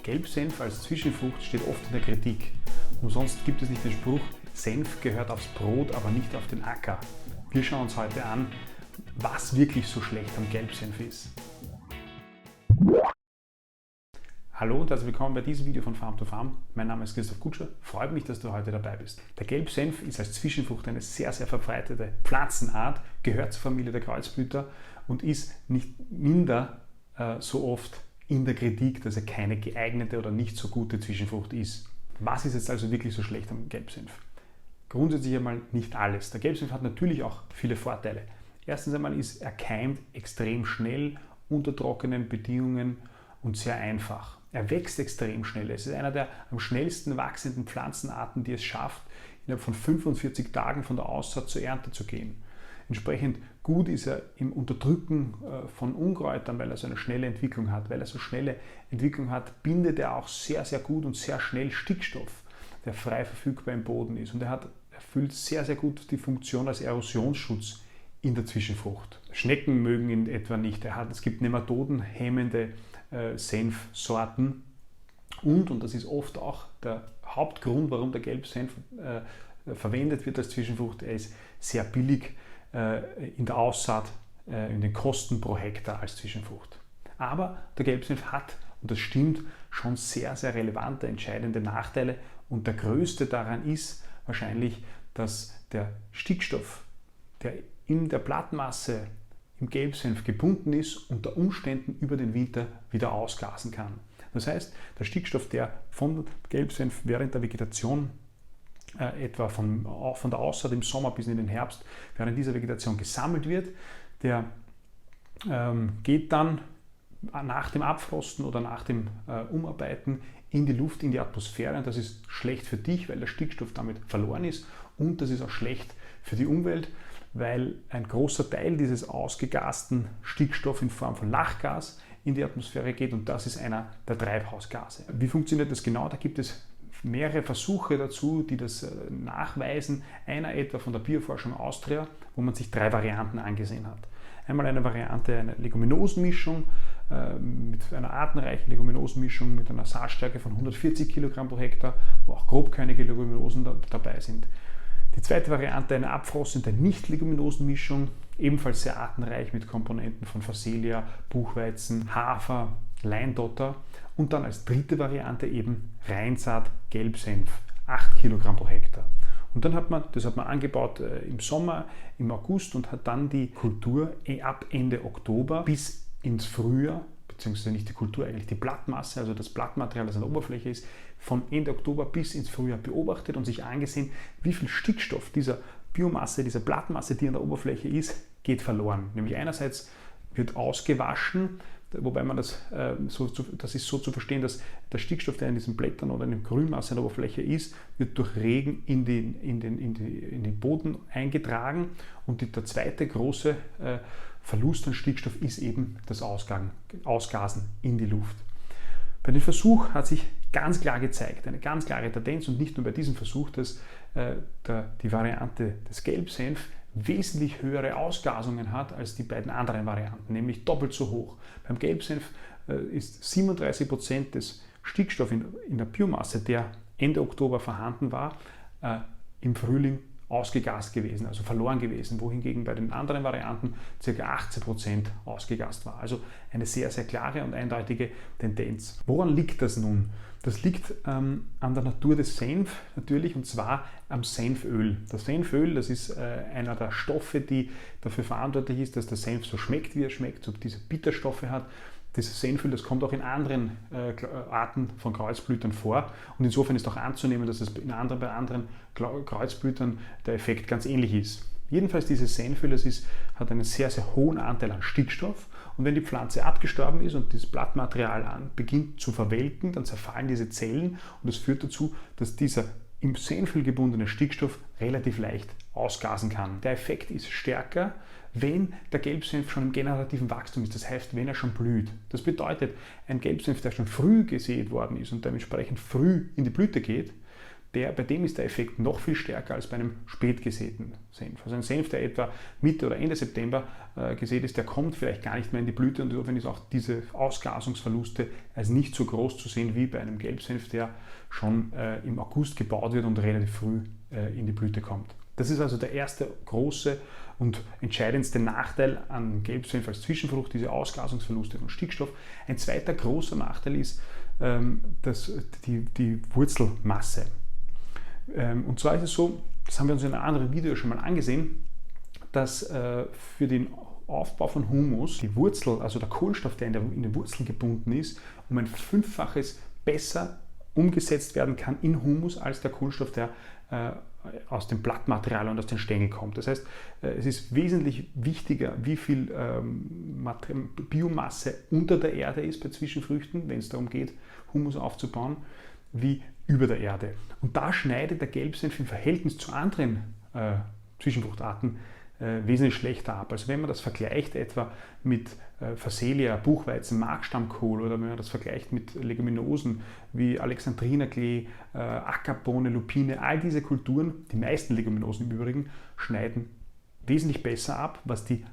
Gelbsenf als Zwischenfrucht steht oft in der Kritik. Umsonst gibt es nicht den Spruch, Senf gehört aufs Brot, aber nicht auf den Acker. Wir schauen uns heute an, was wirklich so schlecht am Gelbsenf ist. Hallo und herzlich willkommen bei diesem Video von Farm to Farm. Mein Name ist Christoph Kutscher. Freut mich, dass du heute dabei bist. Der Gelbsenf ist als Zwischenfrucht eine sehr verbreitete Pflanzenart, gehört zur Familie der Kreuzblüter und ist nicht minder so oft in der Kritik, dass er keine geeignete oder nicht so gute Zwischenfrucht ist. Was ist jetzt also wirklich so schlecht am Gelbsenf? Grundsätzlich einmal nicht alles. Der Gelbsenf hat natürlich auch viele Vorteile. Erstens einmal ist er keimt extrem schnell unter trockenen Bedingungen und sehr einfach. Er wächst extrem schnell. Es ist einer der am schnellsten wachsenden Pflanzenarten, die es schafft, innerhalb von 45 Tagen von der Aussaat zur Ernte zu gehen. Entsprechend gut ist er im Unterdrücken von Unkräutern, weil er so eine schnelle Entwicklung hat. Weil er so schnelle Entwicklung hat, bindet er auch sehr gut und sehr schnell Stickstoff, der frei verfügbar im Boden ist. Und er erfüllt sehr gut die Funktion als Erosionsschutz in der Zwischenfrucht. Schnecken mögen ihn etwa nicht. Es gibt nematodenhemmende Senfsorten und das ist oft auch der Hauptgrund, warum der Gelbsenf verwendet wird als Zwischenfrucht. Er ist sehr billig in der Aussaat, in den Kosten pro Hektar als Zwischenfrucht. Aber der Gelbsenf hat, und das stimmt, schon sehr relevante, entscheidende Nachteile und der größte daran ist wahrscheinlich, dass der Stickstoff, der in der Blattmasse im Gelbsenf gebunden ist, unter Umständen über den Winter wieder ausgasen kann. Das heißt, der Stickstoff, der von Gelbsenf während der Vegetation etwa von der Aussaat im Sommer bis in den Herbst, während dieser Vegetation gesammelt wird, der geht dann nach dem Abfrosten oder nach dem Umarbeiten in die Luft, in die Atmosphäre, und das ist schlecht für dich, weil der Stickstoff damit verloren ist, und das ist auch schlecht für die Umwelt, weil ein großer Teil dieses ausgegasten Stickstoffs in Form von Lachgas in die Atmosphäre geht, und das ist einer der Treibhausgase. Wie funktioniert das genau? Da gibt es mehrere Versuche dazu, die das nachweisen. Einer etwa von der Bioforschung Austria, wo man sich 3 Varianten angesehen hat. Einmal eine Variante, eine Leguminosenmischung mit einer artenreichen Leguminosenmischung mit einer Saatstärke von 140 Kilogramm pro Hektar, wo auch grobkörnige Leguminosen dabei sind. Die zweite Variante, eine abfrostende Nicht-Leguminosenmischung, ebenfalls sehr artenreich mit Komponenten von Phacelia, Buchweizen, Hafer, Leindotter, und dann als dritte Variante eben Reinsaat Gelbsenf, 8 Kilogramm pro Hektar. Und dann hat man angebaut im Sommer, im August, und hat dann die Kultur ab Ende Oktober bis ins Frühjahr, beziehungsweise nicht die Kultur, eigentlich die Blattmasse, also das Blattmaterial, das an der Oberfläche ist, von Ende Oktober bis ins Frühjahr beobachtet und sich angesehen, wie viel Stickstoff dieser Biomasse, dieser Blattmasse, die an der Oberfläche ist, geht verloren. Nämlich einerseits wird ausgewaschen, wobei man das ist so zu verstehen, dass der Stickstoff, der in diesen Blättern oder in der Grünmasse an der Oberfläche ist, wird durch Regen in den Boden eingetragen, und der zweite große Verlust an Stickstoff ist eben das Ausgasen in die Luft. Bei dem Versuch hat sich ganz klar gezeigt, eine ganz klare Tendenz, und nicht nur bei diesem Versuch, dass die Variante des Gelbsenf wesentlich höhere Ausgasungen hat als die beiden anderen Varianten, nämlich doppelt so hoch. Beim Gelbsenf ist 37% des Stickstoffs in der Biomasse, der Ende Oktober vorhanden war, im Frühling ausgegast gewesen, also verloren gewesen, wohingegen bei den anderen Varianten ca. 18% ausgegast war. Also eine sehr klare und eindeutige Tendenz. Woran liegt das nun? Das liegt an der Natur des Senf natürlich, und zwar am Senföl. Das Senföl, das ist einer der Stoffe, die dafür verantwortlich ist, dass der Senf so schmeckt, wie er schmeckt, so diese Bitterstoffe hat. Dieses Senföl, das kommt auch in anderen Arten von Kreuzblütern vor, und insofern ist auch anzunehmen, dass es bei anderen Kreuzblütern der Effekt ganz ähnlich ist. Jedenfalls dieses Senföl, hat einen sehr hohen Anteil an Stickstoff, und wenn die Pflanze abgestorben ist und das Blattmaterial beginnt zu verwelken, dann zerfallen diese Zellen, und das führt dazu, dass dieser im Senföl gebundene Stickstoff relativ leicht ausgasen kann. Der Effekt ist stärker, wenn der Gelbsenf schon im generativen Wachstum ist, das heißt, wenn er schon blüht. Das bedeutet, ein Gelbsenf, der schon früh gesät worden ist und dementsprechend früh in die Blüte geht, bei dem ist der Effekt noch viel stärker als bei einem spät gesäten Senf. Also ein Senf, der etwa Mitte oder Ende September gesät ist, der kommt vielleicht gar nicht mehr in die Blüte und insofern ist auch diese Ausgasungsverluste als nicht so groß zu sehen wie bei einem Gelbsenf, der schon im August gebaut wird und relativ früh in die Blüte kommt. Das ist also der erste große und entscheidendste Nachteil an Gelbsenf als Zwischenfrucht, diese Ausgasungsverluste von Stickstoff. Ein zweiter großer Nachteil ist die Wurzelmasse. Und zwar ist es so, das haben wir uns in einem anderen Video schon mal angesehen, dass für den Aufbau von Humus die Wurzel, also der Kohlenstoff, der in den Wurzeln gebunden ist, um ein Fünffaches besser umgesetzt werden kann in Humus als der Kohlenstoff, der aus dem Blattmaterial und aus den Stängeln kommt. Das heißt, es ist wesentlich wichtiger, wie viel Biomasse unter der Erde ist bei Zwischenfrüchten, wenn es darum geht, Humus aufzubauen, wie über der Erde. Und da schneidet der Gelbsenf im Verhältnis zu anderen Zwischenfruchtarten wesentlich schlechter ab. Also wenn man das vergleicht etwa mit Phacelia, Buchweizen, Markstammkohl oder wenn man das vergleicht mit Leguminosen wie Alexandrinerklee, Ackerbohne, Lupine, all diese Kulturen, die meisten Leguminosen im Übrigen, schneiden wesentlich besser ab, was die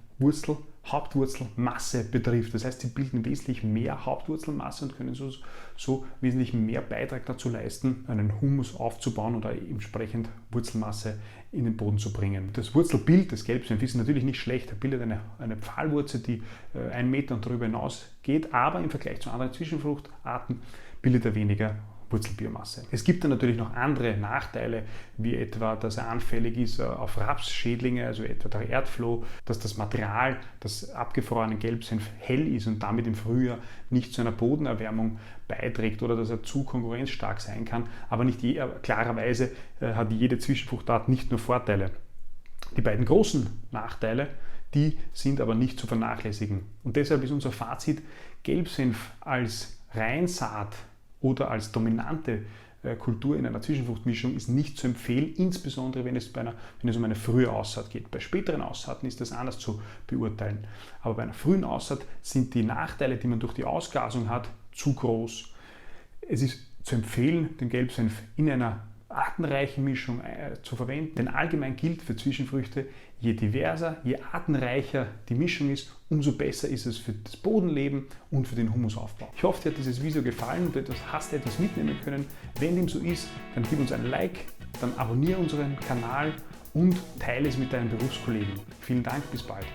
Hauptwurzelmasse betrifft. Das heißt, sie bilden wesentlich mehr Hauptwurzelmasse und können so wesentlich mehr Beitrag dazu leisten, einen Humus aufzubauen oder entsprechend Wurzelmasse in den Boden zu bringen. Das Wurzelbild des Gelbsenfs ist natürlich nicht schlecht. Er bildet eine Pfahlwurzel, die 1 Meter und darüber hinaus geht, aber im Vergleich zu anderen Zwischenfruchtarten bildet er weniger Wurzelbiomasse. Es gibt dann natürlich noch andere Nachteile, wie etwa, dass er anfällig ist auf Rapsschädlinge, also etwa der Erdfloh, dass das Material des abgefrorenen Gelbsenf hell ist und damit im Frühjahr nicht zu einer Bodenerwärmung beiträgt oder dass er zu konkurrenzstark sein kann. Aber klarerweise hat jede Zwischenfruchtart nicht nur Vorteile. Die beiden großen Nachteile, die sind aber nicht zu vernachlässigen. Und deshalb ist unser Fazit, Gelbsenf als Reinsaat oder als dominante Kultur in einer Zwischenfruchtmischung ist nicht zu empfehlen, insbesondere wenn es um eine frühe Aussaat geht. Bei späteren Aussaaten ist das anders zu beurteilen. Aber bei einer frühen Aussaat sind die Nachteile, die man durch die Ausgasung hat, zu groß. Es ist zu empfehlen, den Gelbsenf in einer artenreichen Mischung zu verwenden, denn allgemein gilt für Zwischenfrüchte, je diverser, je artenreicher die Mischung ist, umso besser ist es für das Bodenleben und für den Humusaufbau. Ich hoffe, dir hat dieses Video gefallen und du hast etwas mitnehmen können. Wenn dem so ist, dann gib uns ein Like, dann abonniere unseren Kanal und teile es mit deinen Berufskollegen. Vielen Dank, bis bald.